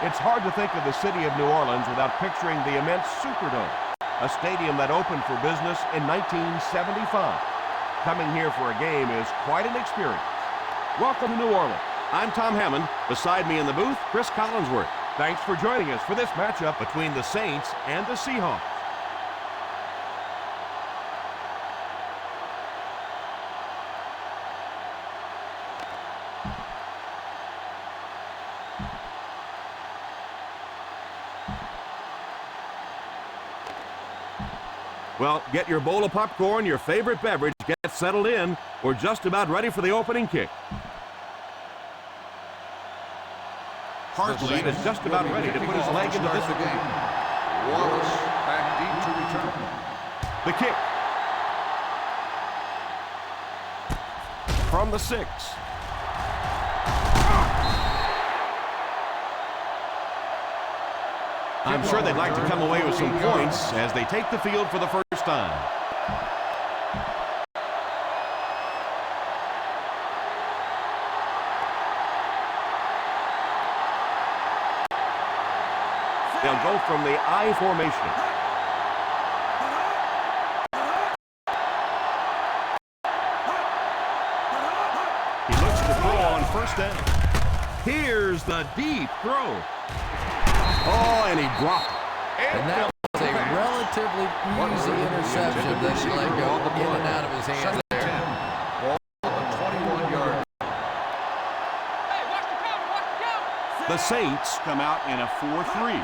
It's hard to think of the city of New Orleans without picturing the immense Superdome, a stadium that opened for business in 1975. Coming here for a game is quite an experience. Welcome to New Orleans. I'm Tom Hammond. Beside me in the booth, Chris Collinsworth. Thanks for joining us for this matchup between the Saints and the Seahawks. Well, get your bowl of popcorn, your favorite beverage, get settled in. We're just about ready for the opening kick. Hartley is just about ready to put his leg into this game. Wallace back deep to return. The kick. From the 6. I'm sure they'd like to come away with some points as they take the field for the first time. They'll go from the I formation. He looks to throw on first down. Here's the deep throw. Oh, and he dropped it. And that was a relatively easy interception that he let go in and out of his hands there. Ball on 21-yard. Hey, watch the count, watch the count. The Saints come out in a 4-3.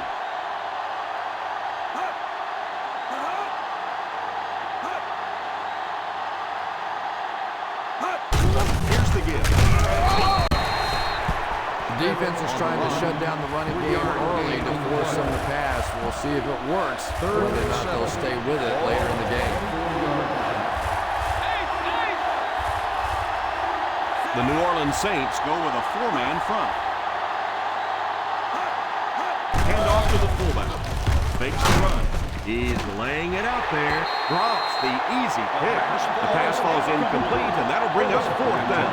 Here's the give. Defense is trying to shut down the running game early to force them to pass. We'll see if it works. Whether or not they'll stay with it later in the game. The New Orleans Saints go with a 4-man front. Hand off to the fullback. Fakes the run. He's laying it out there. Drops the easy pick. The pass falls incomplete, and that'll bring us 4th down.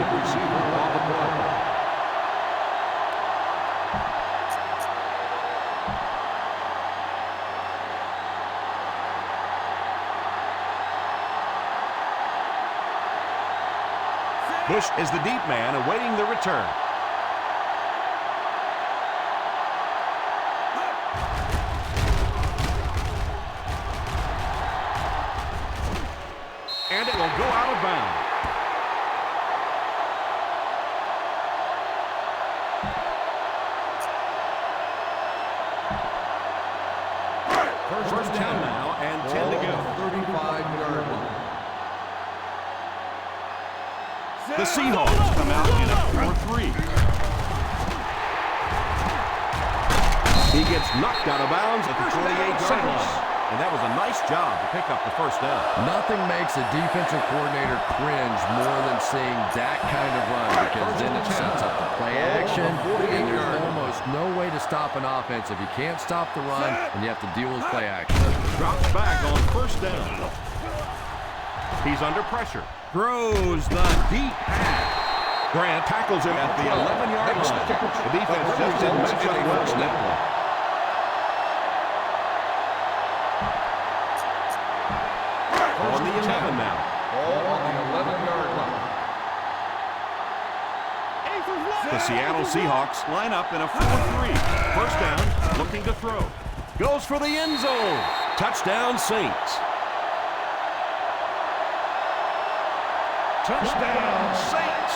Bush is the deep man awaiting the return. And it will go out of bounds. First down now and 10 to go. 35-yard line. The Seahawks come out in a 4-3. He gets knocked out of bounds at the 28-yard line. And that was a nice job to pick up the first down. Nothing makes a defensive coordinator cringe more than seeing that kind of run, because then it sets up the play action, and there's almost no way to stop an offense if you can't stop the run, and you have to deal with play action. Drops back on first down. He's under pressure. Throws the deep pass. Grant tackles him at the 11-yard line. The defense just didn't match up well on that one. On the 11 now. Ball on the 11-yard line. The Seattle Seahawks line up in a 4-3. First down, looking to throw. Goes for the end zone. Touchdown, Saints. Touchdown, Saints.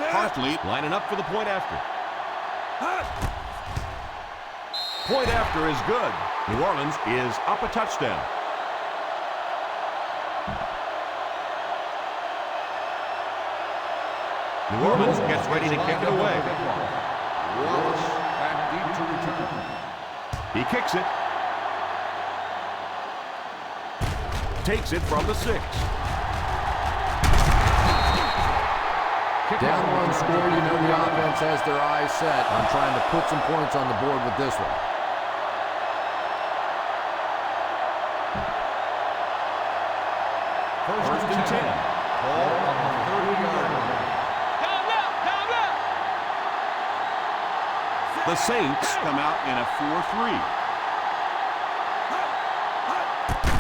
Hartley lining up for the point after. Point after is good. New Orleans is up a touchdown. New Orleans gets ready to kick it away. Wallace back deep to return. He kicks it. Takes it from the 6. Down one score, you know the offense has their eyes set on trying to put some points on the board with this one. First and 10. Ball on the 30-yard line. Down up, down up. The Saints come out in a 4-3.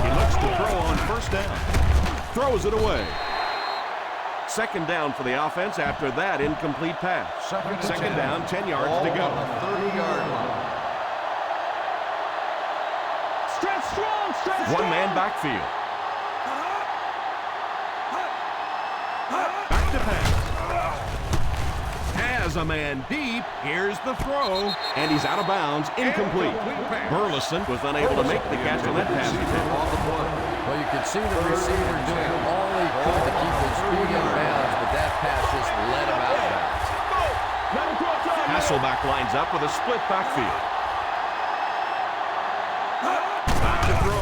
He looks to throw on first down. Throws it away. Second down for the offense after that incomplete pass. Second down, 10 yards to go. On the 30-yard line. Stretch strong, stretch strong. One-man backfield. Back to pass. Has a man deep. Here's the throw. And he's out of bounds. Incomplete. Burleson was unable to make the catch on that pass. On the play. Well, you could see the receiver doing all he could to keep his feet in bounds, but that pass just let him out of bounds. Hasselback lines up with a split backfield. Back to throw.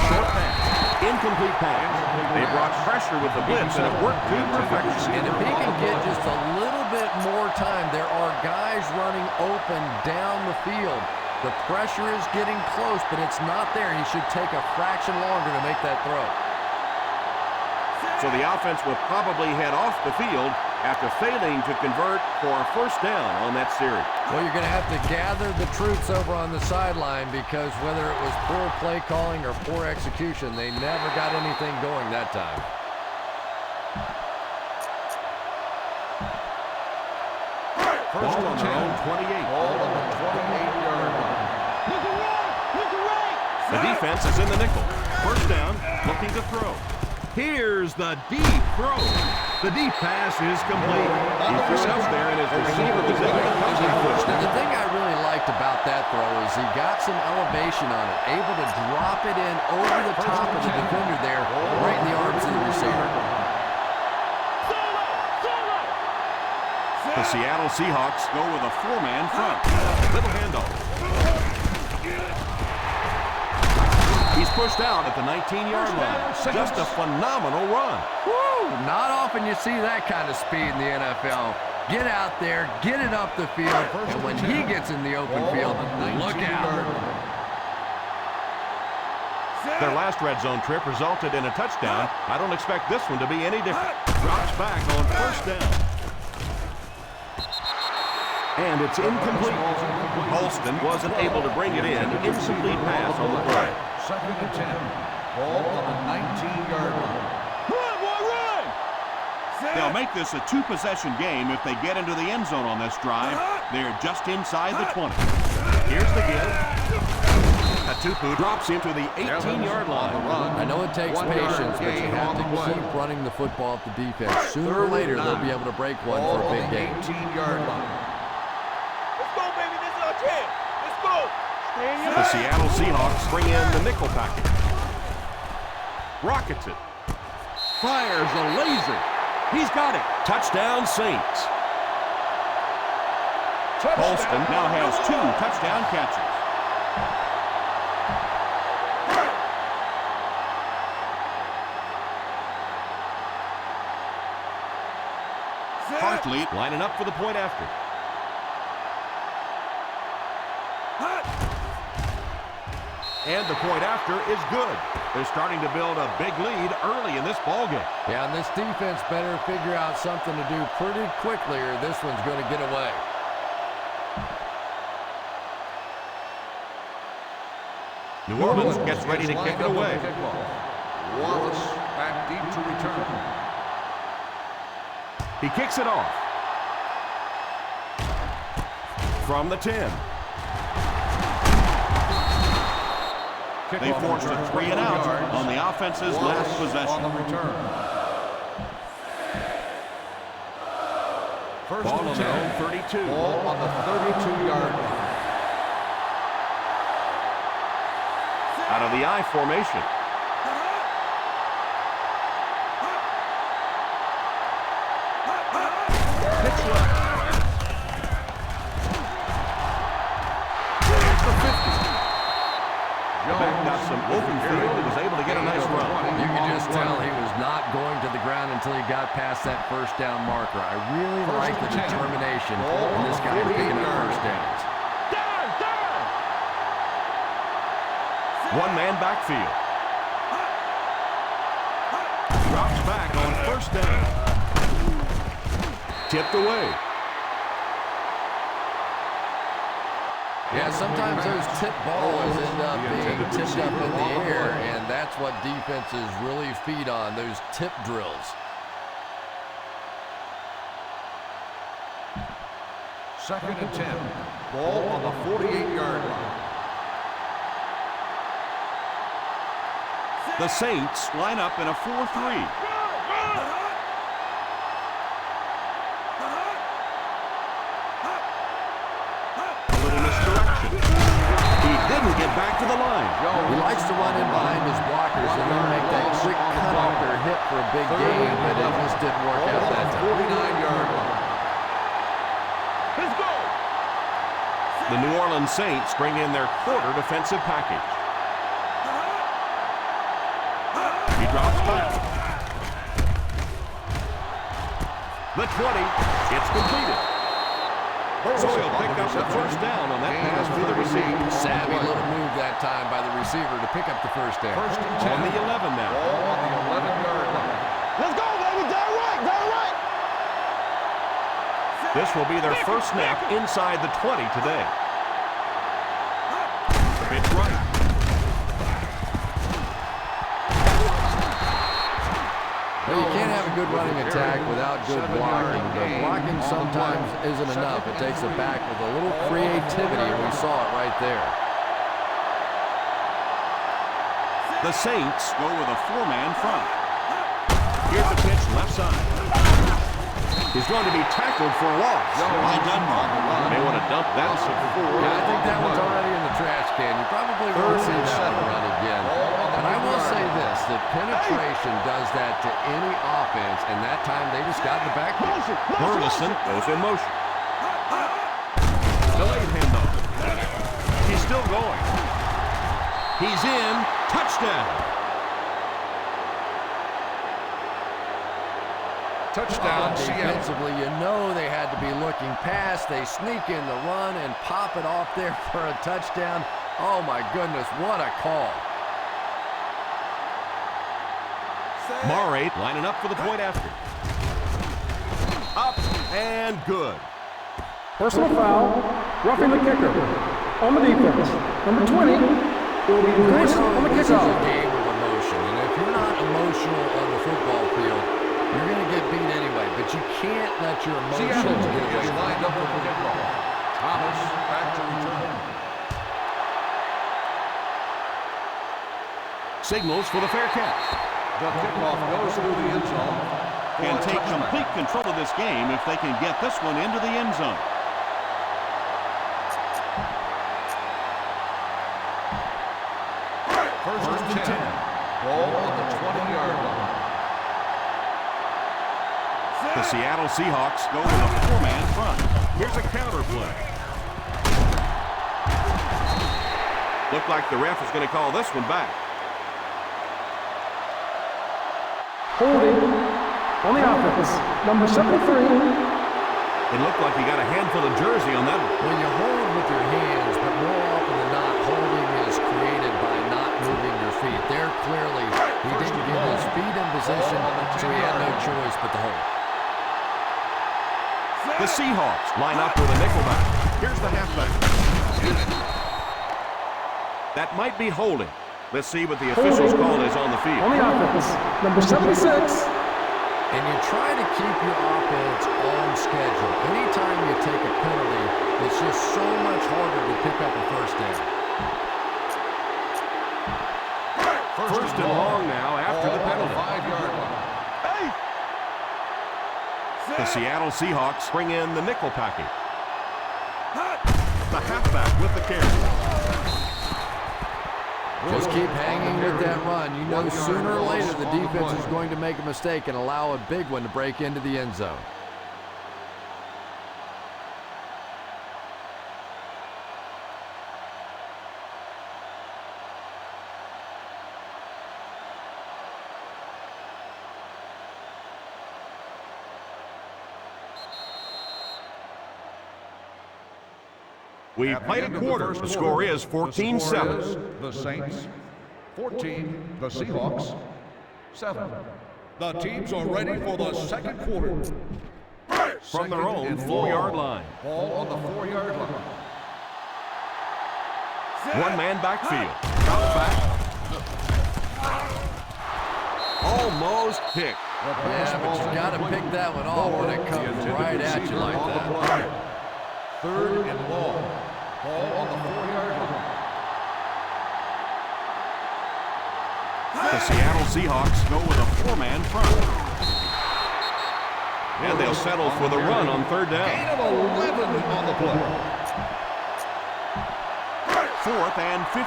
Short pass. Incomplete pass. They brought pressure with the blitz, and it worked to perfection. And if he can get just a little bit more time, there are guys running open down the field. The pressure is getting close, but it's not there. He should take a fraction longer to make that throw. So the offense will probably head off the field after failing to convert for a first down on that series. Well, you're going to have to gather the troops over on the sideline because whether it was poor play calling or poor execution, they never got anything going that time. First on their own 28. Ball on the 28-yard line. The defense is in the nickel. First down, looking to throw. Here's the deep throw. The deep pass is complete. He threw it up there, and his receiver was able to touch it first. Now, the thing I really liked about that throw is he got some elevation on it, able to drop it in over the top of the defender there, right in the arms of the receiver. The Seattle Seahawks go with a four-man front. Little handoff. He's pushed out at the 19-yard line. Just a phenomenal run. Woo! Not often you see that kind of speed in the NFL. Get out there, get it up the field, and when he gets in the open field, look out. Their last red zone trip resulted in a touchdown. I don't expect this one to be any different. Drops back on first down. And it's incomplete. Holston wasn't able to bring it in. Incomplete pass on the play. Second and 10. Ball on the 19-yard line. Run, boy, run. They'll make this a two-possession game if they get into the end zone on this drive. They're just inside the 20. Here's the give. Atupu drops into the 18-yard line. I know it takes patience, but you have to keep running the football at the defense. Sooner or later, they'll be able to break one for a big game. 18-yard line. Let's go, baby. This is our chance. Let's go. Stay in your The Seattle Seahawks bring in the nickel package. Rockets it. Fires a laser. He's got it. Touchdown, Saints. Holston now has 2 touchdown catches. Hartley lining up for the point after. And the point after is good. They're starting to build a big lead early in this ballgame. Yeah, and this defense better figure out something to do pretty quickly or this one's going to get away. New Orleans gets ready to kick it away. Wallace back deep to return. He kicks it off. From the 10. They forced a 3 and out on the offense's last possession. On the return. Ball on their own 32. Ball on the 32-yard line. Out of the I formation. Pitch left. Here's the 50. Back got some open field and was able to get a nice run. You can just tell he was not going to the ground until he got past that first down marker. I really like the determination in this guy picking up first downs. One-man backfield. back on first down. Tipped away. Yeah, sometimes those tip balls end up being tipped up in the air, and that's what defenses really feed on, those tip drills. Second and 10. Ball on the 48-yard line. The Saints line up in a 4-3. Didn't get back to the line. He likes to run in behind his blockers and then make that quick cut off their hip for a big gain, but it just didn't work out that time. 49-yard line. Let's go. The New Orleans Saints bring in their quarter defensive package. He drops back. The 20. It's completed. So he'll pick up the first down on that pass to the receiver. Savvy little move that time by the receiver to pick up the first down. First and 10. On the 11 now. Ball on the 11-yard line. Let's go, baby. Down right. Down right. This will be their first snap inside the 20 today. Pitch right. Well, you can't have a good running attack without good blocking, but blocking sometimes isn't enough. It takes it back with a little creativity, and we saw it right there. The Saints go with a four-man front. Here's the pitch left side. He's going to be tackled for a loss. By Dunbar. May want to dump that. Yeah, I think that one's already in the trash can. You probably won't see that one run again. But I will say this, that penetration does that to any offense, and that time they just got in the backfield. Burleson goes in motion. Delayed handoff. He's still going. He's in. Touchdown. Touchdown, Seattle. Defensively, you know they had to be looking past. They sneak in the run and pop it off there for a touchdown. Oh, my goodness, what a call. Murray lining up for the point after. Up and good. Personal foul, roughing the kicker. On the defense, number 20 will be placed on the This is a kickoff. game of emotion, and if you're not emotional on the football field, you're going to get beat anyway, but you can't let your emotions Seattle get away is from lined you. up for the kickoff. Thomas back to return. Signals for the fair catch. The kickoff goes through the end zone. Can take complete control of this game if they can get this one into the end zone. First and 10. Ball on the 20-yard line. The Seattle Seahawks go with a four-man front. Here's a counter play. Looked like the ref is going to call this one back. Holding on the offense, number 73. It looked like he got a handful of jersey on that one. When you hold with your hands, but more often than not, holding is created by not moving your feet. There, clearly, he didn't get his feet in position, so he had no choice but to hold. The Seahawks line up with a nickelback. Here's the halfback. That might be holding. Let's see what the official's call is on the field. On the offense, number 76. And you try to keep your offense on schedule. Anytime you take a penalty, it's just so much harder to pick up a first down. First and long now after the penalty. 5-yard line. The Seattle Seahawks bring in the nickel package. The halfback with the carry. Just keep hanging with that run. You know sooner or later the defense is going to make a mistake and allow a big one to break into the end zone. We've At the played end a of the quarter. first The score is quarter, the 14-7. score is the Saints 14, the Seahawks 7. The teams are ready for the second quarter. From their own 4-yard line. Ball on the 4-yard line. One-man backfield. Drops back. Almost picked. Yeah, but you got to pick that one off when it comes right at you like that. Third and long. Ball on the 4-yard line. The Seattle Seahawks go with a 4-man front. And they'll settle for the run on third down. Gain of 11 on the play. 4th and 15.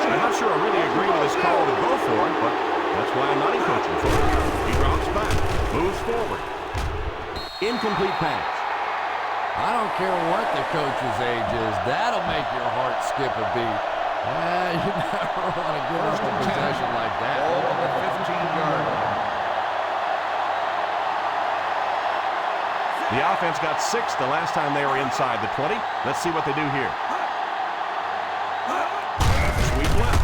I'm not sure I really agree with his call to go for it, but that's why I'm not coaching for it. He drops back, moves forward. Incomplete pass. I don't care what the coach's age is. That'll make your heart skip a beat. You never want to give us a possession like that. Ball on the 15-yard line. The offense got 6 the last time they were inside the 20. Let's see what they do here. Sweep left.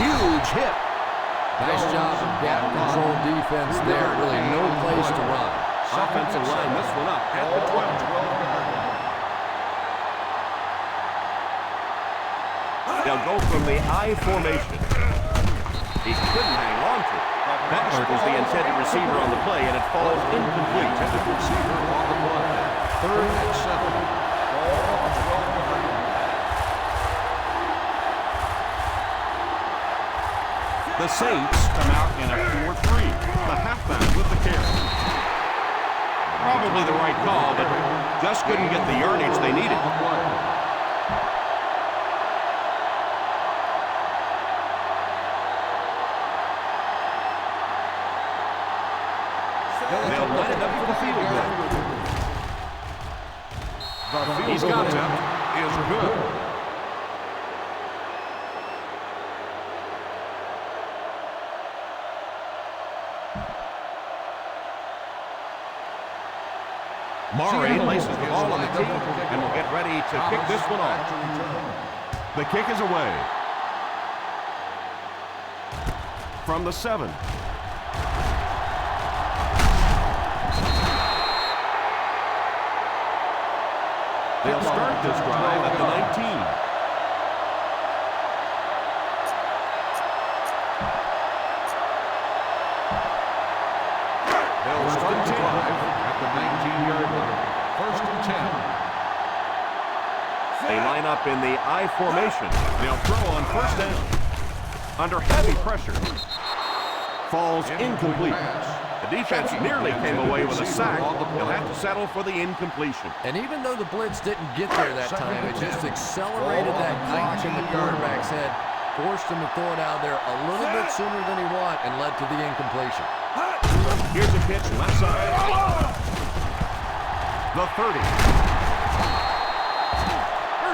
Huge hit. Nice job of gap control defense there. Really no place to run. Offensive line this one up at the 12. They'll go from the I formation. He couldn't hang on to it. Beckler is the intended receiver on the play, and it falls incomplete. Intended receiver on the play. 3rd and 7. Ball on the 12-yard line. The Saints come out in a 4-3. The halfback with the carry. Probably the right call, but just couldn't get the yardage they needed. They'll line it up for the field goal. He's got it. Is good. Murray places the ball on the tee and will get ready to kick this one off. The kick is away. From the 7. They'll start this drive at the 19. They'll start the drive at the 19-yard line. 1st and 10. They line up in the I formation. They'll throw on 1st down. Under heavy pressure. Falls incomplete. The defense nearly came away with a sack. They'll have to settle for the incompletion. And even though the blitz didn't get there that time, it just accelerated that clock in the quarterback's head, forced him to throw it out there a little bit sooner than he wanted, and led to the incompletion. Here's a pitch left side. The 30.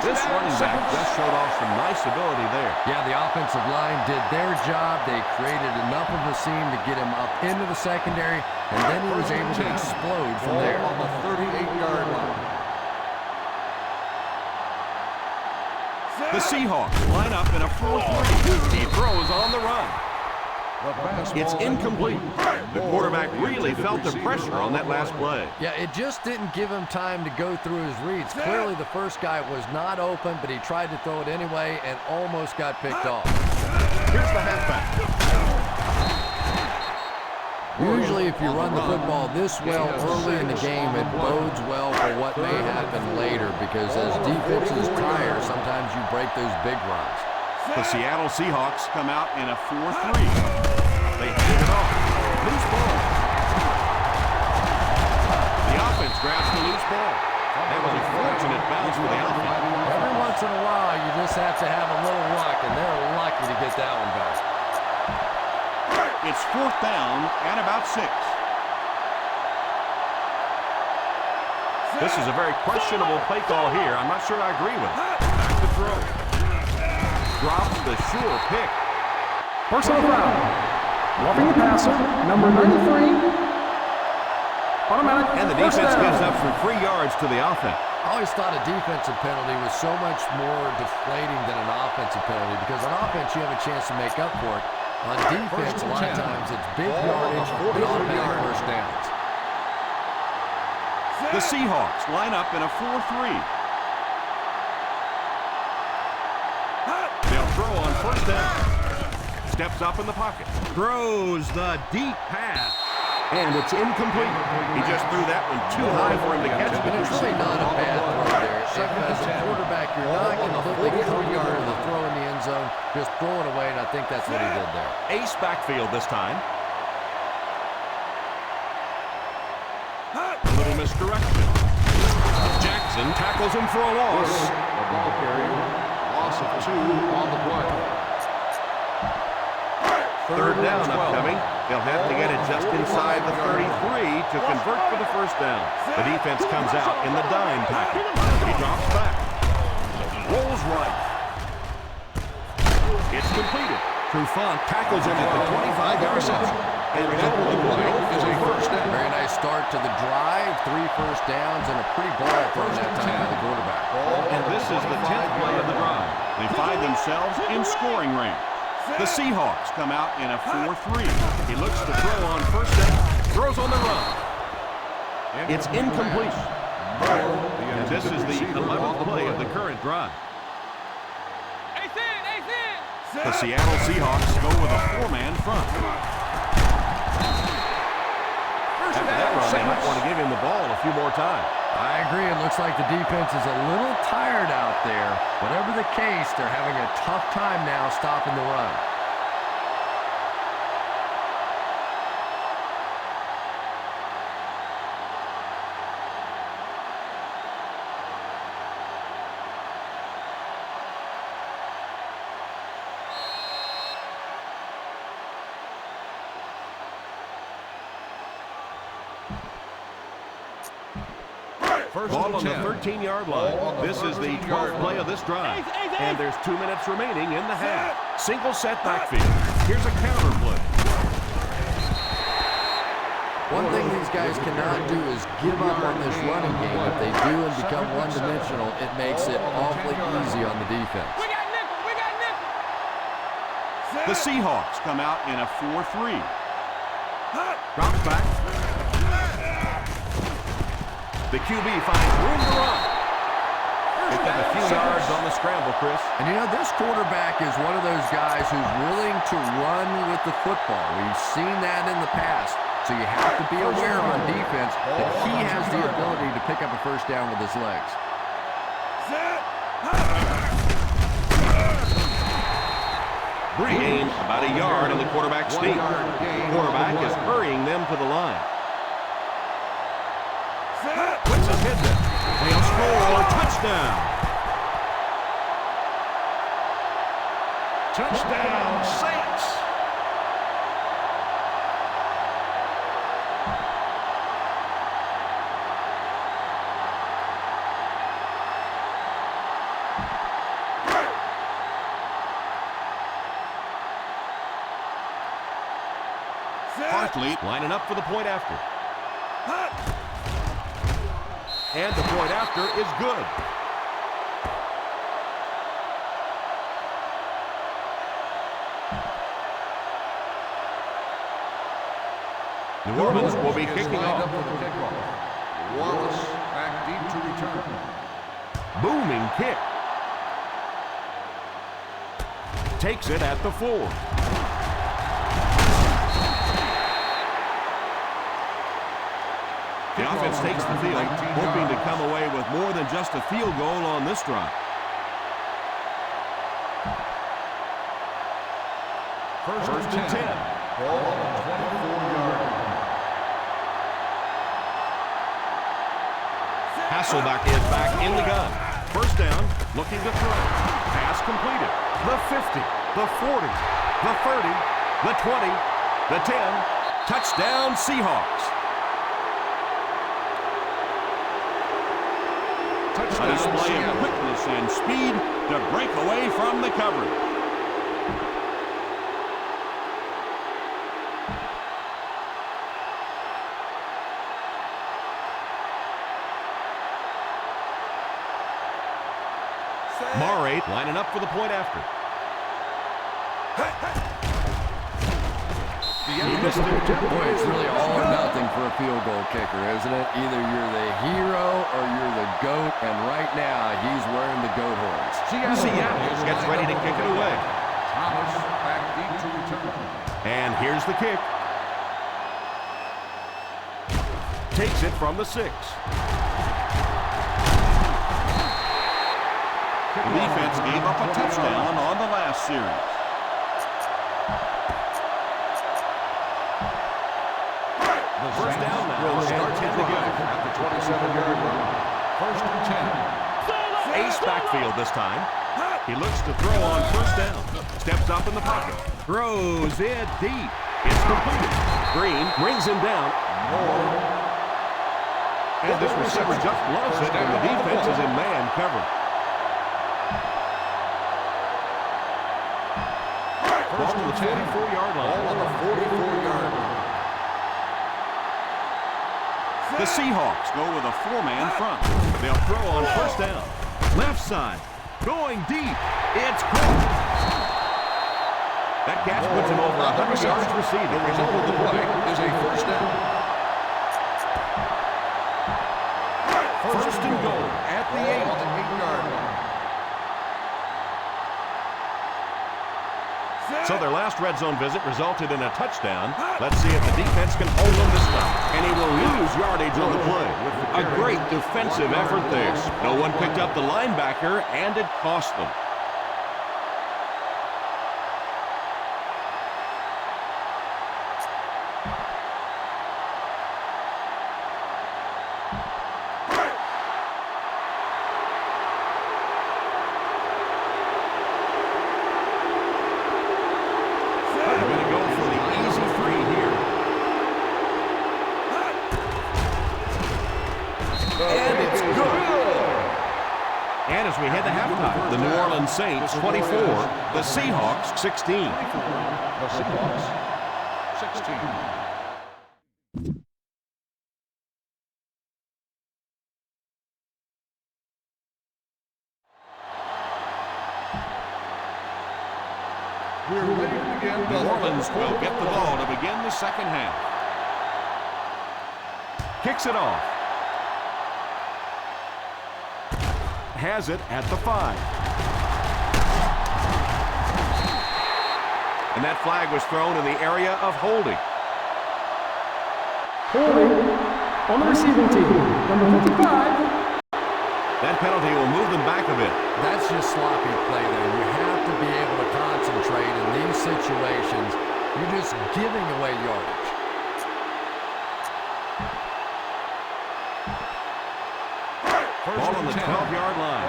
This running back just showed off some nice ability there. Yeah, the offensive line did their job. They created enough of a seam to get him up into the secondary, and then he was able to explode from there. On the 38-yard line. The Seahawks line up in a 4-3. He throws on the run. It's incomplete. The quarterback really felt the pressure on that last play. Yeah, it just didn't give him time to go through his reads. Clearly, the first guy was not open, but he tried to throw it anyway and almost got picked off. Here's the halfback. Usually, if you run the football this well early in the game, it bodes well for what may happen later, because as defenses tire, sometimes you break those big runs. The Seattle Seahawks come out in a 4-3. They hand it off. Loose ball. The offense grabs the loose ball. That was a fortunate bounce for the offense. Every once in a while, you just have to have a little luck, and they're lucky to get that one back. It's 4th down and about 6. This is a very questionable play call here. I'm not sure I agree with it. Back to throw. Drops the sure pick. Personal foul. Roughing the passer, number 93. Automatic. And the defense gives up some free yards to the offense. I always thought a defensive penalty was so much more deflating than an offensive penalty because on offense you have a chance to make up for it. On defense, a lot of times it's big yardage and automatic first downs. The Seahawks line up in a 4-3. They'll throw on first down. Steps up in the pocket. Throws the deep pass. And it's incomplete. He just threw that one too high for him to catch. And it's really not a bad throw there. As a quarterback, you're not going to completely cover the throw in the end zone. Just throw it away, and I think that's what he did there. Ace backfield this time. A little misdirection. Jackson tackles him for a loss. The ball carrier, loss of 2 on the play. Third down upcoming. They'll have to get it just inside the 33 to convert for the first down. The defense comes out in the dime package. He drops back. Rolls right. It's completed. Trufant tackles him at the 25-yard line. And the play is a first down. Very nice start to the drive. 3 first downs and a pretty ball thrown that time by the quarterback. And this is the 10th play of the drive. They find themselves in scoring range. The Seahawks come out in a 4-3. He looks to throw on first down. Throws on the run. It's incomplete. And this is the 11th play of the current drive. The Seattle Seahawks go with a 4-man front. After that run, they might want to give him the ball a few more times. I agree. It looks like the defense is a little tired out there. Whatever the case, they're having a tough time now stopping the run. Ball on the 13-yard line. This is the 12th play of this drive. And there's 2 minutes remaining in the half. Single set backfield. Here's a counter play. One thing these guys cannot do is give up on this running game. If they do and become one-dimensional, it makes it awfully easy on the defense. The Seahawks come out in a 4-3. Drops back. The QB finds room to run. Picked up a few yards on the scramble, Chris. And you know, this quarterback is one of those guys who's willing to run with the football. We've seen that in the past. So you have to be aware on defense that he has the ability to pick up a first down with his legs. Gain about a yard on the quarterback's sneak. Quarterback is hurrying them to the line. Puts his head there. They'll score. Touchdown. Touchdown, Saints. Hartley Lining up for the point after. And the point after is good. New Orleans will be kicking off. Wallace back deep to return. Booming kick. Takes it at the 4. The offense takes the field, hoping to come away with more than just a field goal on this drive. First and 10. Ball on the 24-yard line. Hasselbeck is back in the gun. First down, looking to throw. Pass completed. The 50, the 40, the 30, the 20, the 10. Touchdown, Seahawks. A display of quickness and speed to break away from the coverage. Murray lining up for the point after. Boy, it's really all or nothing for a field goal kicker, isn't it? Either you're the hero or you're the GOAT, and right now he's wearing the GOAT horns. Seattle gets ready to kick it away. Thomas back deep to return. And here's the kick. Takes it from the 6. The defense gave up a touchdown on the last series. The First down now. will start And 10 to to go. at the 27-yard line. First and 10. Ace backfield this time. He looks to throw on first down. Steps up in the pocket. Throws it deep. It's completed. Green brings him down. And this receiver just loves it, and the defense is in man cover. First Ball to and the 44-yard line. Ball on the 44-yard line. The Seahawks go with a 4-man front. They'll throw on first down. Left side. Going deep. It's caught. That catch puts him over 100 yards receiving. The result of the play is a first down. First and goal at the 8. On the 8-yard line. So their last red zone visit resulted in a touchdown. Let's see if the defense can hold them this time. And he will lose yardage on the play. A great defensive effort there. No one picked up the linebacker, and it cost them. And it's good. And as we head to halftime, the New Orleans Saints 24, the Seahawks 16. The Seahawks 16. We're ready to begin. New Orleans will get the ball to begin the second half. Kicks it off. Has it at the 5. And that flag was thrown in the area of holding. Holding on the receiving team, number 55. That penalty will move them back a bit. That's just sloppy play there. You have to be able to concentrate in these situations. You're just giving away yardage. Ball on the 12-yard line.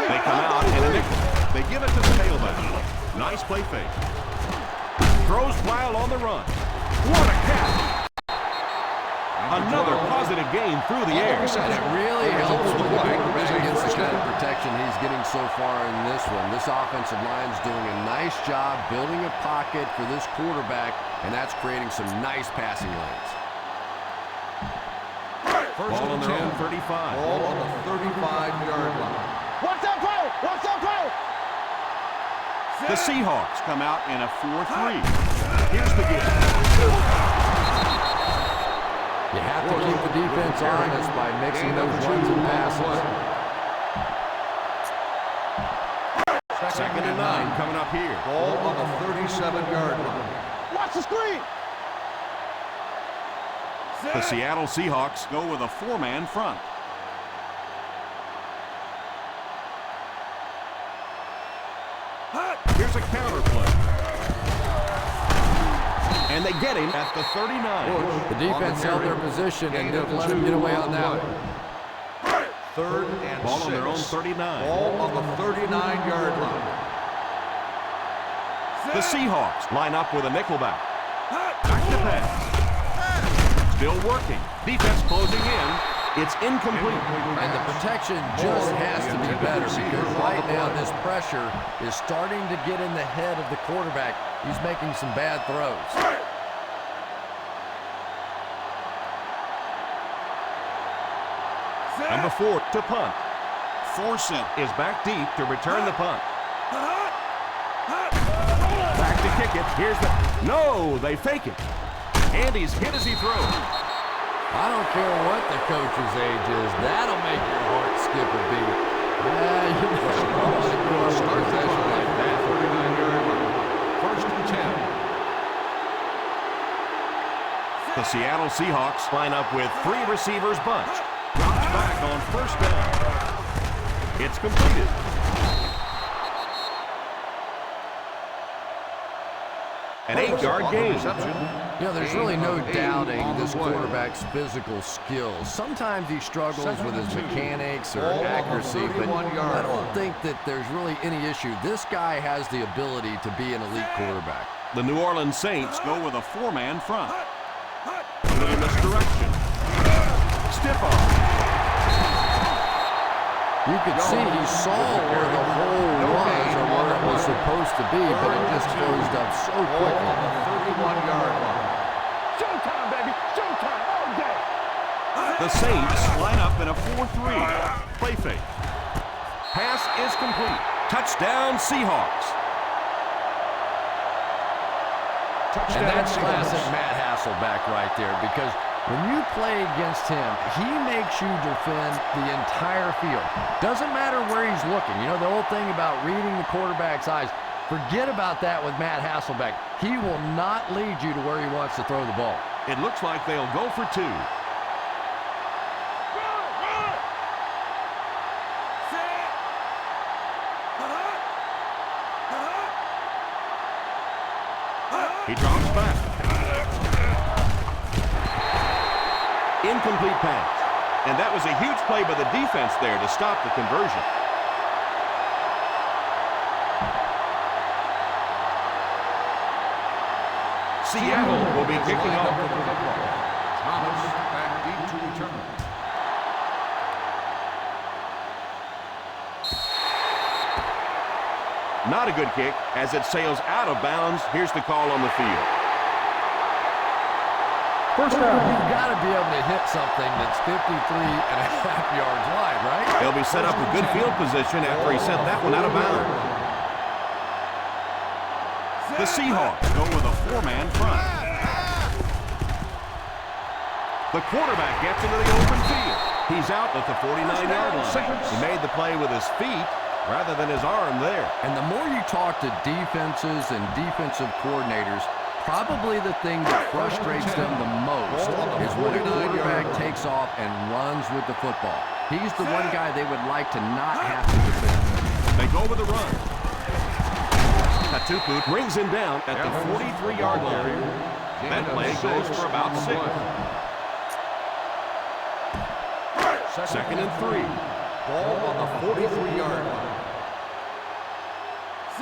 They come out in a nickel. They give it to the tailback. Nice play fake. Throws while on the run. What a catch! Another positive gain through the air. And it really helps the quarterback against the kind of protection he's getting so far in this one. This offensive line's doing a nice job building a pocket for this quarterback, and that's creating some nice passing lanes. Ball on their own 35. Ball on the 35-yard line. Watch that play! Watch that play! The Seahawks come out in a 4-3. Here's the give. You have to keep the defense honest by mixing those runs and passes. Second and 9 coming up here. Ball on the 37-yard line. Watch the screen! The Seattle Seahawks go with a 4-man front. Here's a counter play. And they get him at the 39. The defense held their position and didn't let him get away on that one. Third and Ball on their own 6. 39. Ball on the 39-yard line. The Seahawks line up with a nickelback. Back to pass. Still working. Defense closing in. It's incomplete. And the protection just has to be better because right now this pressure is starting to get in the head of the quarterback. He's making some bad throws. Number 4 to punt. Thorson is back deep to return the punt. Back to kick it. Here's the... No, they fake it. And he's hit as he throws. I don't care what the coach's age is. That'll make your heart skip a beat. Yeah, you know, start possession like that. 39-yard line. First and 10. The Seattle Seahawks line up with 3 receivers bunch. Drops back on first down. It's completed. An 8-yard gain. You know, there's really no doubting this quarterback's physical skills. Sometimes he struggles with his mechanics or accuracy, but I don't think that there's really any issue. This guy has the ability to be an elite quarterback. The New Orleans Saints go with a 4-man front. A little misdirection. Stiff arm. You could see he saw where the hole was or where it was supposed to be, but it just closed up so quickly. 31-yard line. Showtime, baby. Showtime all day. The Saints line up in a 4-3. Play fake. Pass is complete. Touchdown, Seahawks. And that's classic Matt Hasselbeck right there, because when you play against him, he makes you defend the entire field. Doesn't matter where he's looking. You know, the old thing about reading the quarterback's eyes, forget about that with Matt Hasselbeck. He will not lead you to where he wants to throw the ball. It looks like they'll go for 2. He drops back. Incomplete pass. And that was a huge play by the defense there to stop the conversion. Seattle will be kicking off. Thomas back deep to return. Not a good kick as it sails out of bounds. Here's the call on the field. First down. You've got to be able to hit something that's 53.5 yards wide, right? They'll be set up with good field position after he sent that one out of bounds. The Seahawks go with a 4-man front. The quarterback gets into the open field. He's out at the 49-yard line. He made the play with his feet rather than his arm there. And the more you talk to defenses and defensive coordinators, probably the thing that frustrates them the most is when a quarterback takes off and runs with the football. He's the one guy they would like to not have to defend. They go with a run. Katupu brings him down at the 43-yard line. That play goes for about 6. Second and 3. Ball on the 43-yard line.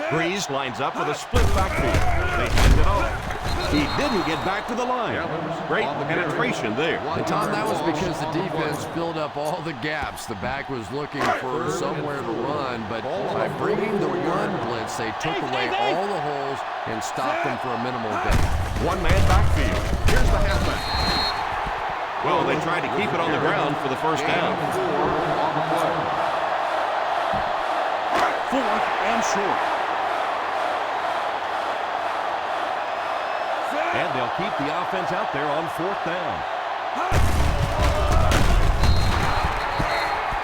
Breeze lines up with a split backfield. They hand it off. He didn't get back to the line. Great penetration there. And Tom, that was because the defense filled up all the gaps. The back was looking for somewhere to run, but by bringing the run blitz, they took away all the holes and stopped them for a minimal gain. 1-man backfield. Here's the halfback. Well, they tried to keep it on the ground for the first down. 4th and short. And they'll keep the offense out there on 4th down.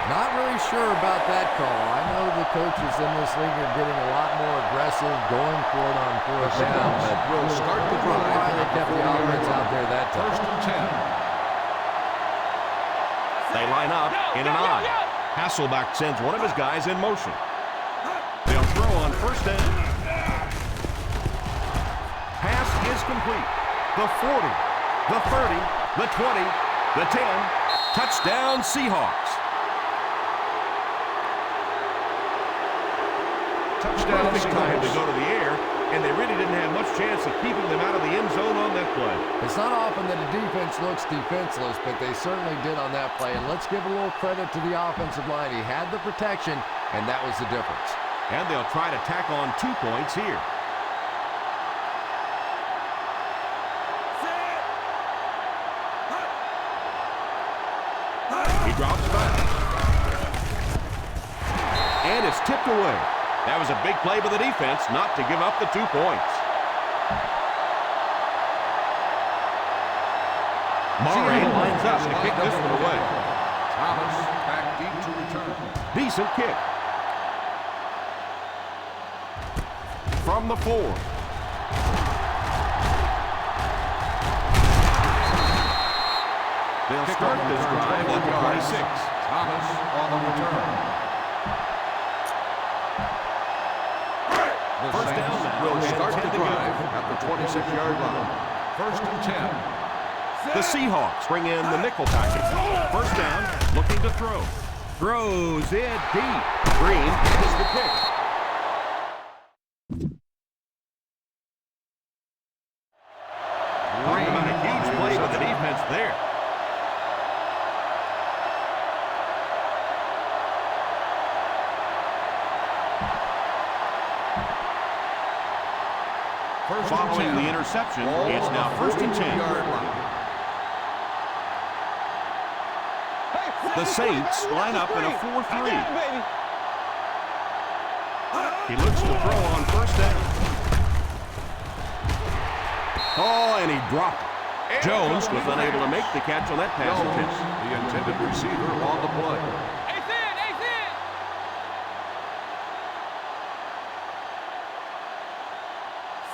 Not really sure about that call. I know the coaches in this league are getting a lot more aggressive, going for it on 4th down, but Will start the why drive. they kept the offense out there that time. First and 10. They line up in an I. Hasselbeck sends one of his guys in motion. They'll throw on first down. Pass is complete. The 40, the 30, the 20, the 10. Touchdown, Seahawks. Touchdown, Perfect time to Seahawks. go to the air, and they really didn't have much chance of keeping them out of the end zone on that play. It's not often that a defense looks defenseless, but they certainly did on that play. And let's give a little credit to the offensive line. He had the protection, and that was the difference. And they'll try to tack on 2 points here. He drops back. And it's tipped away. That was a big play by the defense not to give up the 2 points. Murray lines up to kick this one away. Thomas back deep to return. Decent kick. From the 4. They'll start this drive at the 26. Thomas on the return. First down now. Will start the drive at the 26-yard line. First and 10. The Seahawks bring in the nickel package. First down, looking to throw. Throws it deep. Green is the pick. Talk about a huge play by the defense there. Following the interception, it's now first and 10. The Saints line up in a 4-3. He looks to throw on first down. Oh, and he dropped it. Jones was unable to make the catch on that pass attempt. The intended receiver on the play.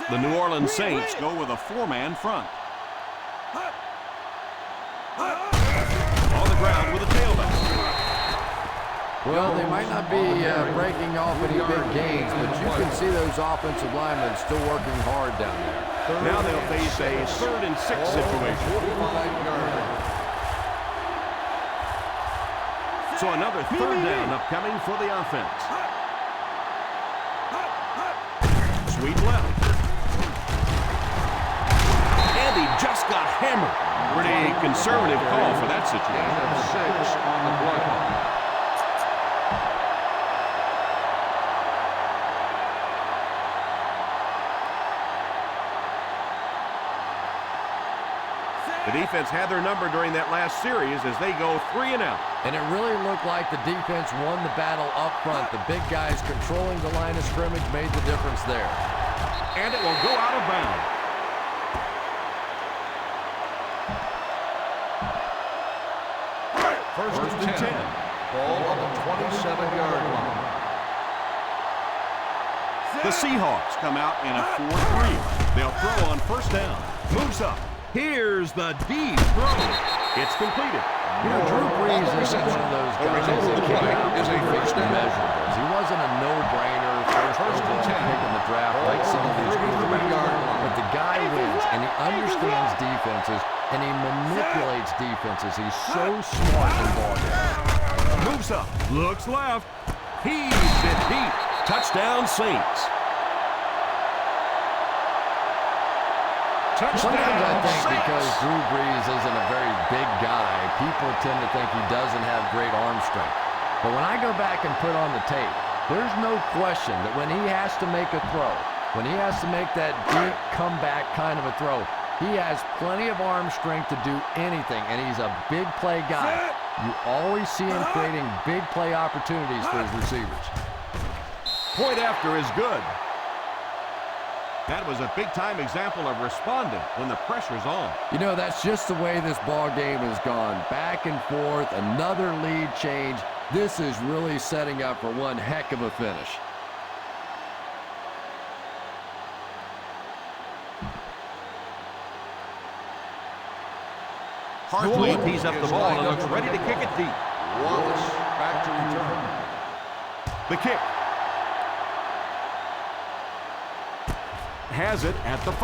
The New Orleans Saints go with a 4-man front. On the ground with a tailback. Well, they might not be breaking off any big gains, but you can see those offensive linemen still working hard down there. Now they'll face a 3rd and 6 situation. So another 3rd down upcoming for the offense. Sweep left. And he just got hammered. Pretty conservative call for that situation. 6 on the play. The defense had their number during that last series as they go 3 and out. And it really looked like the defense won the battle up front. The big guys controlling the line of scrimmage made the difference there. And it will go out of bounds. First and 10. Ball on the 27-yard line. The Seahawks come out in a 4-3. They'll throw on first down. Moves up. Here's the deep throw. It's completed. You know, Drew Brees isn't one of those guys that came out with big measurables. He wasn't a no-brainer first overall pick in the draft like some of these quarterbacks. But the guy wins, and he understands defenses, and he manipulates defenses. He's so smart in ball game. Moves up. Looks left. He's it deep. Touchdown, Saints. Sometimes I think because Drew Brees isn't a very big guy, people tend to think he doesn't have great arm strength. But when I go back and put on the tape, there's no question that when he has to make a throw, when he has to make that deep comeback kind of a throw, he has plenty of arm strength to do anything, and he's a big play guy. You always see him creating big play opportunities for his receivers. Point after is good. That was a big-time example of responding when the pressure's on. You know, that's just the way this ball game has gone. Back and forth, another lead change. This is really setting up for one heck of a finish. Hartley tees up the ball and looks ready to kick it deep. Wallace back to return. The kick. Has it at the 5.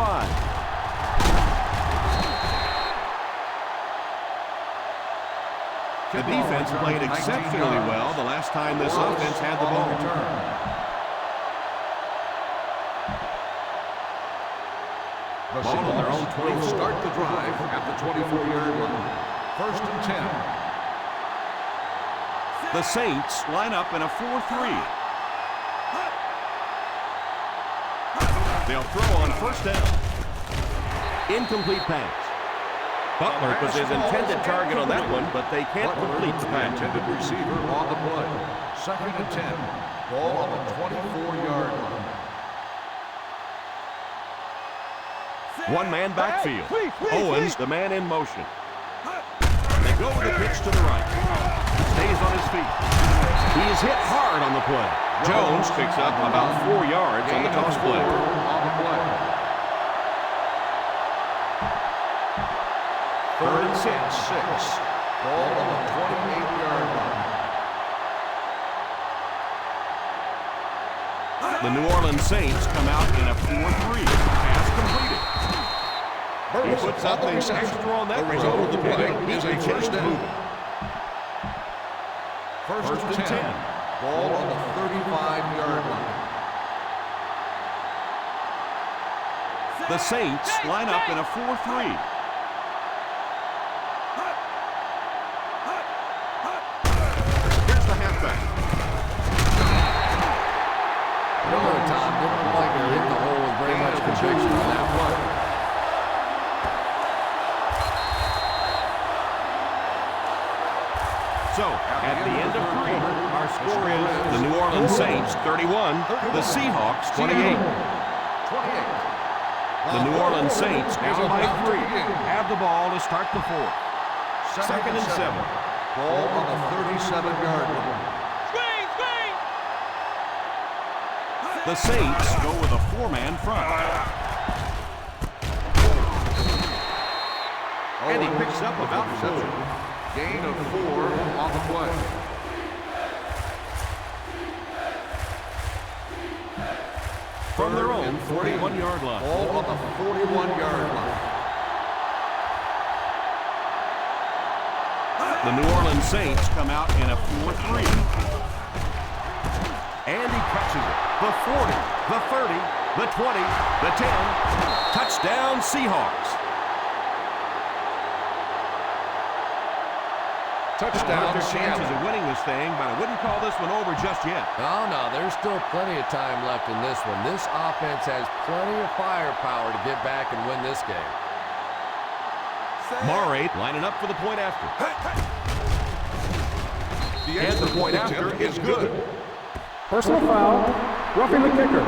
The defense played exceptionally well the last time this offense had the ball. Ball on their own 20. Start the drive at the 24-yard line. First and 10. The Saints line up in a 4-3. They'll throw on first down. Incomplete pass. Butler was his intended target on that one, but they can't complete the pass. Intended receiver on the play. 2nd and 10. Ball on the 24-yard line. One-man backfield. Owens, the man in motion. They go with the pitch to the right. Stays on his feet. He is hit hard on the play. Jones picks up about 4 yards on the toss play. On the play. 3rd and 6. Ball on the 28-yard line. The New Orleans Saints come out in a 4-3. Pass completed. He puts up the extra on that result of the play is a first down. First and 10. Ball on the 35-yard line. The Saints line up in a 4-3. Here's the halfback. Tom didn't look like he hit the hole with very much conviction on that play. So, at the end of 3, our score is the New Orleans Saints 31, the Seahawks 28. The New Orleans Saints down by 3 have the ball to start the 4th. 2nd and 7. Ball on the 37-yard line. The Saints go with a 4-man front. And he picks up about 4. Gain of 4 on the play. From their own 41-yard line. Ball on the 41-yard line. The New Orleans Saints come out in a 4-3. And he catches it. The 40, the 30, the 20, the 10. Touchdown, Seahawks. Touchdown, Their chances of winning this thing, but I wouldn't call this one over just yet. Oh, no, there's still plenty of time left in this one. This offense has plenty of firepower to get back and win this game. Murray lining up for the point after. And the point after is good. Personal foul, roughing the kicker.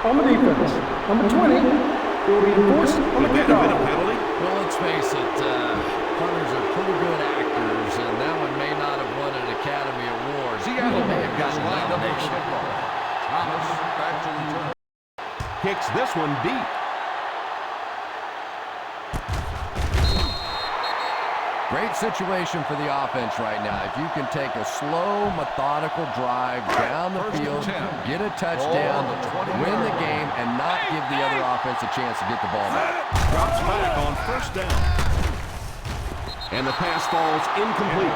On the defense, number 20 will be enforced on the Could that have been a kickoff. penalty? Well, let's face it, punters are pretty good actors, and that one may not have won an Academy Award. Seattle may have gotten a lined up for nomination. kickoff. Thomas back to return. Kicks this one deep. Great situation for the offense right now. If you can take a slow, methodical drive down the field, get a touchdown, win the game, and not give the other offense a chance to get the ball back. Drops back on 1st down. And the pass falls incomplete.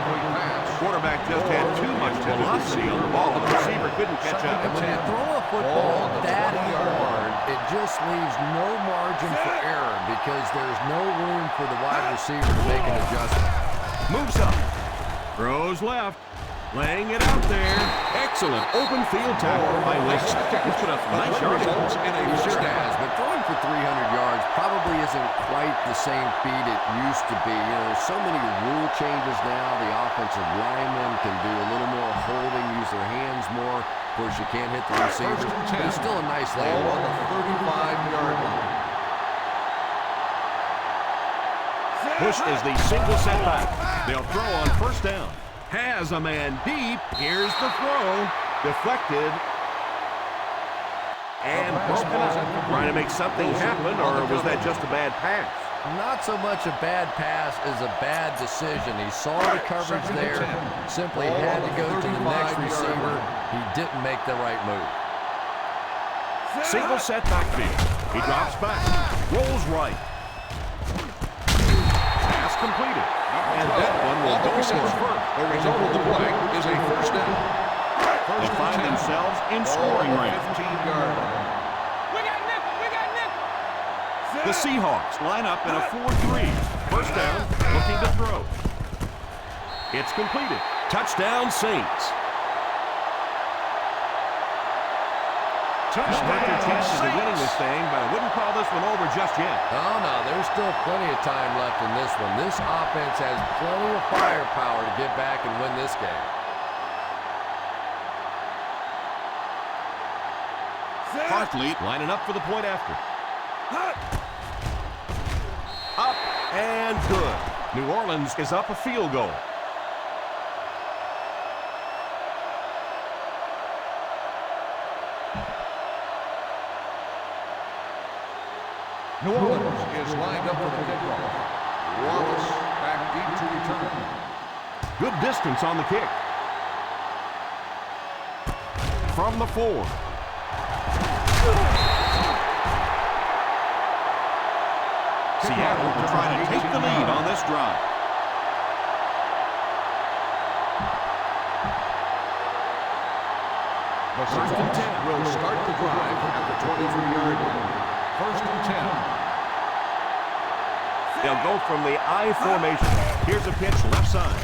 Quarterback just had too much velocity on the ball. The receiver couldn't catch up. And when you throw a football that hard, it just leaves no margin for error because there's no room for the wide receiver to make an adjustment. Moves up. Throws left. Laying it out there. Excellent open field tackle by Wilson. He's put up nice yardage. He sure has, but throwing for 300 yards probably isn't quite the same feat it used to be. You know, so many rule changes now. The offensive linemen can do a little more holding, use their hands more. Of course, you can't hit the receiver, but it's still a nice Ball layup. on the 35-yard line. Push is the single setback. They'll throw on 1st down. Has a man deep. Here's the throw. Deflected. And broken up. Trying to make something happen, or was that just a bad pass? Not so much a bad pass as a bad decision. He saw the coverage there, simply had to go to the next receiver. He didn't make the right move. Single set backfield. He drops back. Rolls right. Pass completed. And that one will go for first. The result of the play is a 1st down. They find themselves in scoring range. 15-yard line. The Seahawks line up in a 4-3. 1st down, looking to throw. It's completed. Touchdown, Saints. They'll hurt their chances of winning this thing, but I wouldn't call this one over just yet. Oh, no, there's still plenty of time left in this one. This offense has plenty of firepower to get back and win this game. Hartley lining up for the point after. Up and good. New Orleans is up a field goal. New Orleans is lined up for the kickoff. Wallace back deep to return. Good distance on the kick. From the 4. Seattle will try to take the lead on this drive. The first and 10 will start the drive at the 23-yard line. First and 10. They'll go from the I formation. Here's a pitch left side.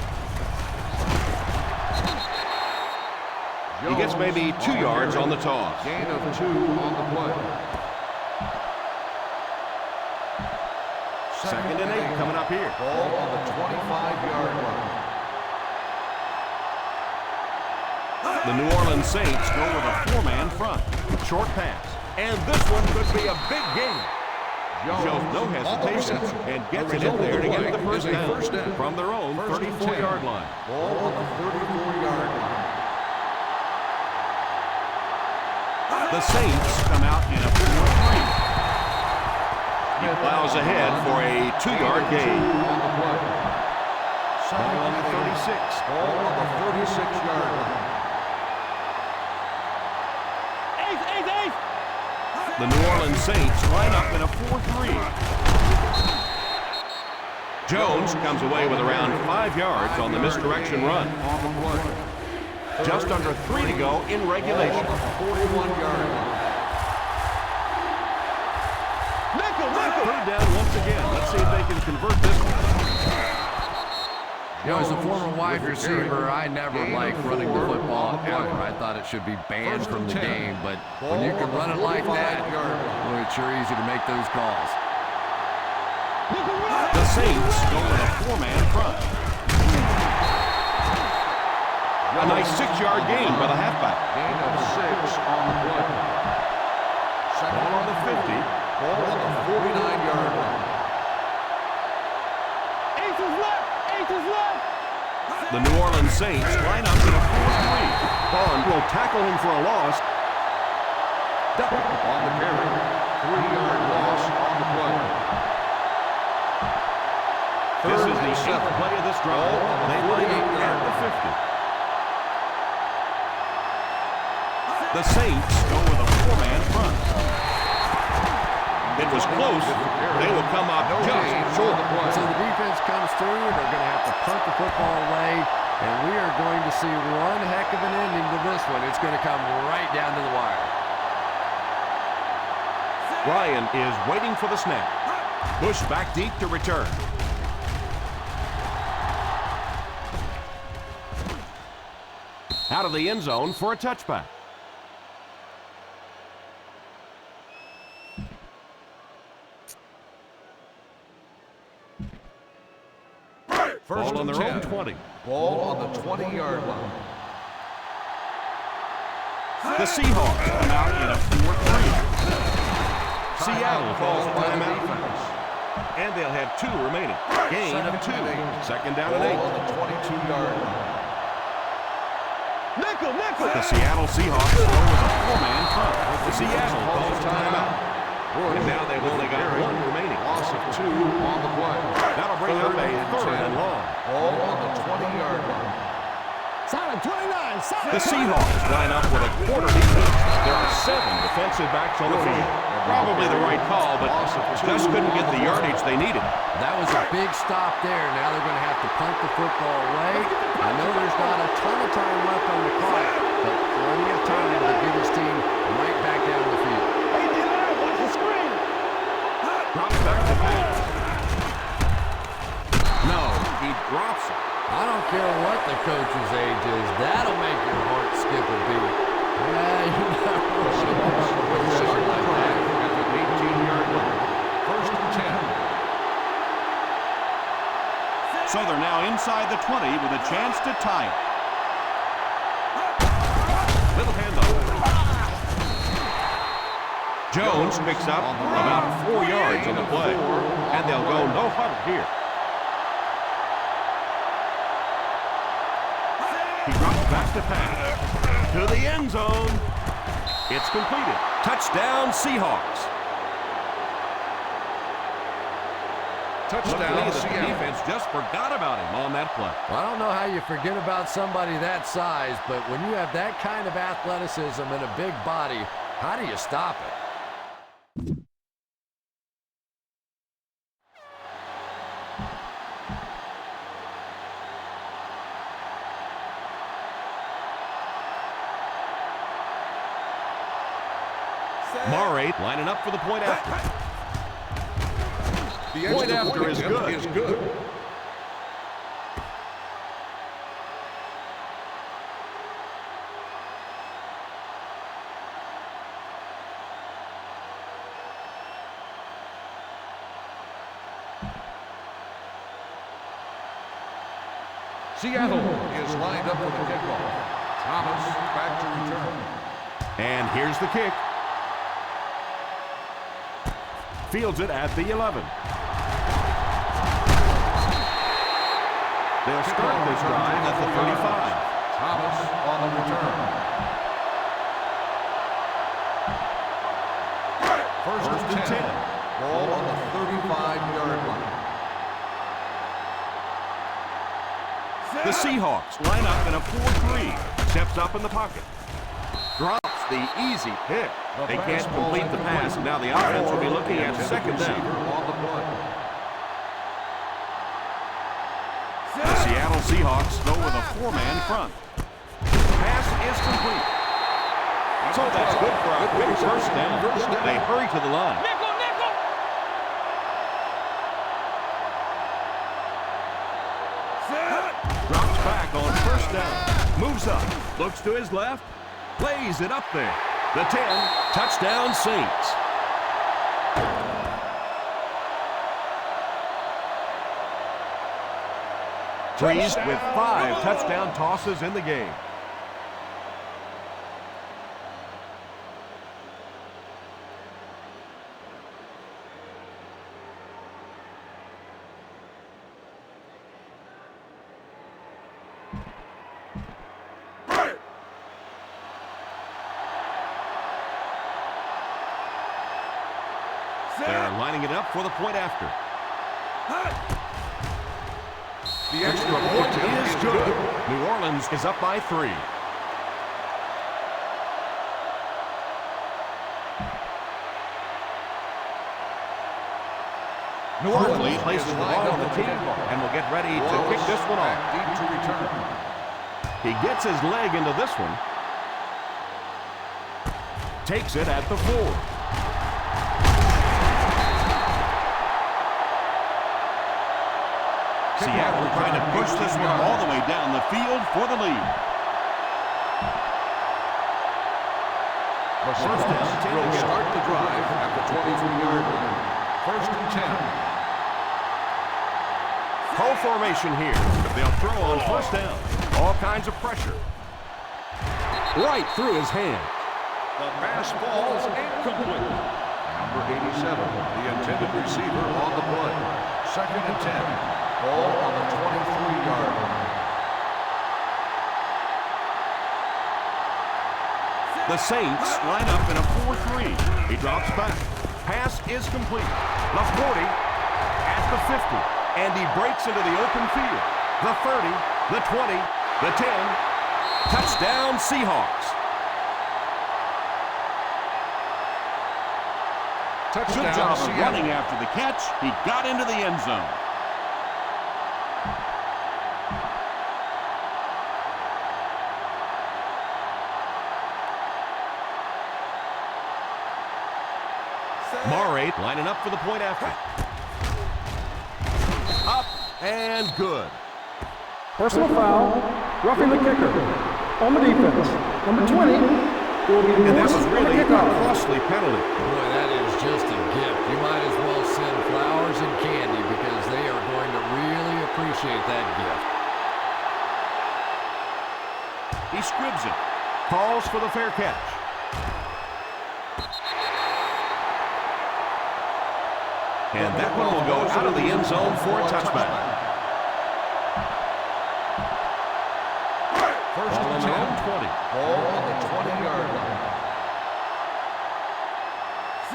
He gets maybe 2 yards on the toss. Gain of 2 on the play. Second and 8 coming up here. Ball on the 25-yard line. The New Orleans Saints go with a 4-man front. Short pass. And this one could be a big game. Shows no hesitation and gets it in there to get the first down from their own 34-yard line. Ball on the 34-yard line. The Saints come out in a 4-3. He plows ahead for a 2-yard gain. Ball on the 36. Ball on the 36-yard line. The New Orleans Saints line up in a 4-3. Jones comes away with around 5 yards on the misdirection run. Just under 3 to go in regulation. 41-yard line. Third down once again. Let's see if they can convert this one. You know, as a former wide receiver, I never liked running the football ever. I thought it should be banned from the game, but when you can run it like that, well, it's sure easy to make those calls. The Saints go with a 4-man front. A nice 6-yard gain by the halfback. Gain of 6 on the play. Ball on the 50. Ball on the 49-yard line. The New Orleans Saints line up in a 4-3. Bond will tackle him for a loss. On the carry. 3-yard loss on the play. This is the 7th play of this drive. They line up at the 50. The Saints go with a 4-man front. It was close. They will come up just short. So the defense comes through. They're going to have to punt the football away, and we are going to see one heck of an ending to this one. It's going to come right down to the wire. Ryan is waiting for the snap. Bush back deep to return. Out of the end zone for a touchback. Ball on their own 20. Ball on the 20-yard line. The Seahawks come out in a 4-3. Seattle calls a timeout. And they'll have 2 remaining. Gain of 2. Second down and 8. Ball on the 22-yard line. The Seattle Seahawks go with a 4-man front. The Seattle calls a timeout. And now they've only got 1 remaining. Loss of 2 on the play. That'll bring up a 3rd and long. Ball on the 20-yard line. The Seahawks line up with a quarter defense. There are 7 defensive backs on the field. Probably the right call, but just couldn't get the yardage they needed. That was a big stop there. Now they're going to have to punt the football away. I know there's not a ton of time left on the clock, but plenty of time to get his team right back down the field. Drops back to pass. No, he drops it. I don't care what the coach's age is. That'll make your heart skip a beat. Yeah, you never inside the 20 with a chance to tie it. Little handoff. Jones picks up about 4 yards on the play, and they'll go no huddle here. He drops back to pass. To the end zone. It's completed. Touchdown, Seahawks. Touchdown, The defense just forgot about him on that play. Well, I don't know how you forget about somebody that size, but when you have that kind of athleticism and a big body, how do you stop it? Murray lining up for the point after. The Point extra after is good. Is good. Seattle is lined up for the kickoff. Thomas back to return. And here's the kick. Fields it at the 11. They'll start this drive at the 35. Thomas on the return. First and 10. Ball on the 35-yard line. The Seahawks line up in a 4-3. Steps up in the pocket. Drops the easy pick. They can't complete the pass. Now the offense will be looking at second down. On the play. The Seattle Seahawks go with a 4-man front. Pass is complete. So that's good for a big first down. They hurry to the line. Nickel, nickel. Drops back on first down. Moves up. Looks to his left. Lays it up there. The 10. Touchdown Saints. Breeze with 5 touchdown tosses in the game. They're lining it up for the point after. The extra point is good. New Orleans is up by 3. New Orleans places the ball on the tee and will get ready to kick this one off. Deep to return. He gets his leg into this one. Takes it at the 4. Seattle trying to push this one all the way down the field for the lead. The first down will start the drive at the 23-yard line. First and 10. Full formation here. They'll throw on first down. All kinds of pressure. Right through his hand. The pass falls incomplete. Number 87, the intended receiver on the play. Second and 10. Ball on the 23-yard line. The Saints line up in a 4-3. He drops back. Pass is complete. The 40 at the 50. And he breaks into the open field. The 30, the 20, the 10. Touchdown Seahawks. Touchdown, Good job of Seattle. running after the catch. He got into the end zone. Murray lining up for the point after. Up and good. Personal foul, roughing the kicker. On the defense, number 20 will be And that was forced on the really a kickoff. costly penalty. Boy, that is just a gift. You might as well send flowers and candy because they are going to really appreciate appreciate that gift. He squibs it. Calls for the fair catch. And that one will go out of the end zone for a touchback. First and 10. 20. Ball on the 20-yard line.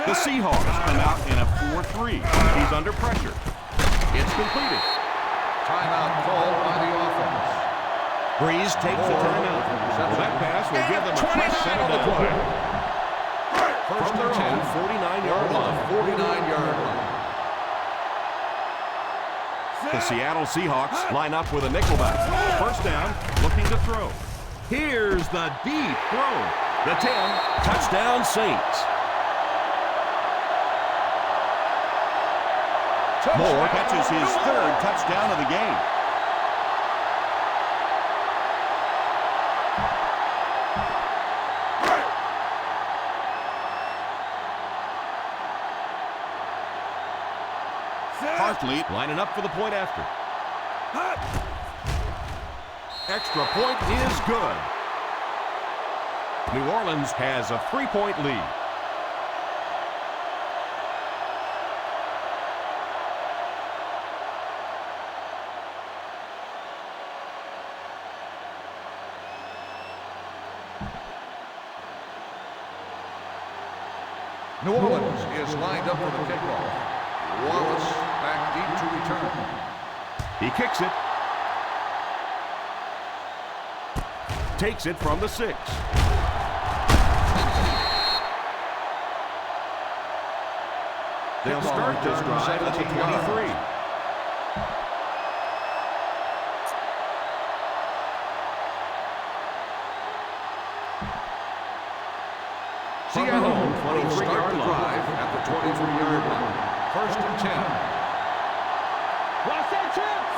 The Seahawks come out in a 4-3. He's under pressure. It's completed. Timeout called by the offense. Breeze takes the timeout. Well, that pass will give them a fresh set on the play. First From their and 10. own 49-yard line. 49-yard line. The Seattle Seahawks line up with a nickelback. First down, looking to throw. Here's the deep throw. The 10, touchdown Saints. Moore catches his third touchdown of the game. Hartley lining up for the point after. Extra point is good. New Orleans has a 3-point lead. New Orleans is lined up for the kickoff. Wallace back deep to return. He kicks it. Takes it from the 6. They'll start this drive at the 23. Seattle will 23-yard start the line. drive at the 23-yard line. First and 10.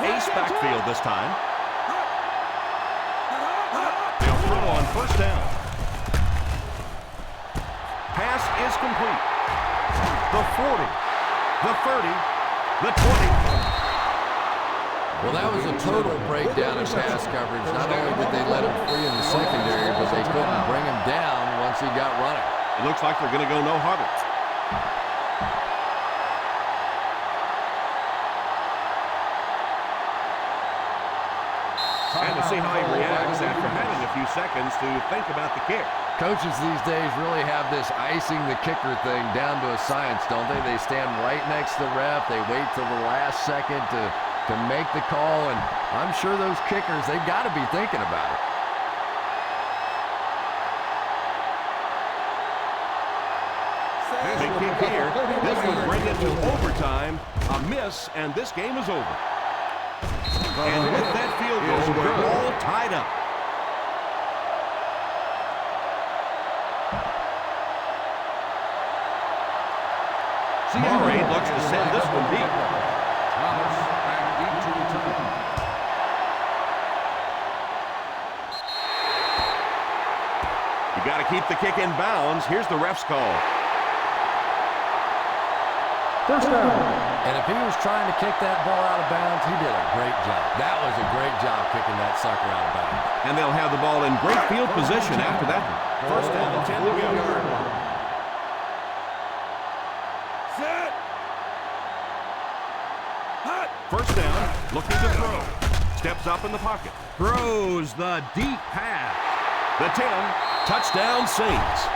Ace backfield this time. They'll throw on first down. Pass is complete. The 40, the 30, the 20. Well, that was a total breakdown in pass coverage. Not only did they let him free in the secondary, but they couldn't bring him down once he got running. It looks like they're going to go no huddle. And to see how he reacts after having a few seconds to think about the kick. Coaches these days really have this icing the kicker thing down to a science, don't they? They stand right next to the ref. They wait till the last second to make the call, and I'm sure those kickers, they've got to be thinking about it. Big kick here. This will bring it to overtime. A miss, and this game is over. And with that field goal, we're all tied up. Murray looks to send this one deep. Thomas back deep to return. You got to keep the kick in bounds. Here's the ref's call. First down. And if he was trying to kick that ball out of bounds, he did a great job. That was a great job kicking that sucker out of bounds. And they'll have the ball in great field position after that one. First down and 10 to go. First down, looking to throw. Steps up in the pocket. Throws the deep pass. The 10, touchdown Saints.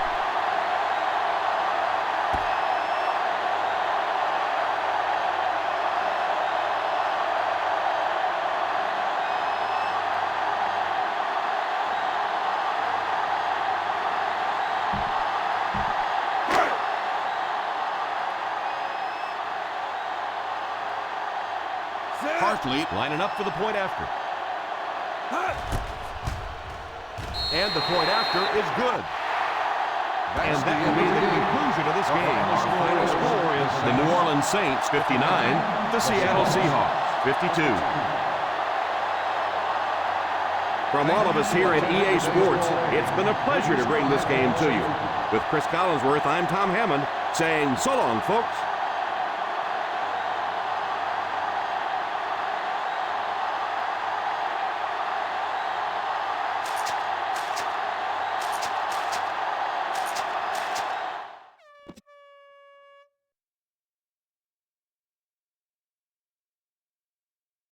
Hartley lining up for the point after. And the point after is good. And that will be the conclusion of this game. The final score is the New Orleans Saints 59, the Seattle Seahawks 52. From all of us here at EA Sports, it's been a pleasure to bring this game to you. With Chris Collinsworth, I'm Tom Hammond, saying so long, folks.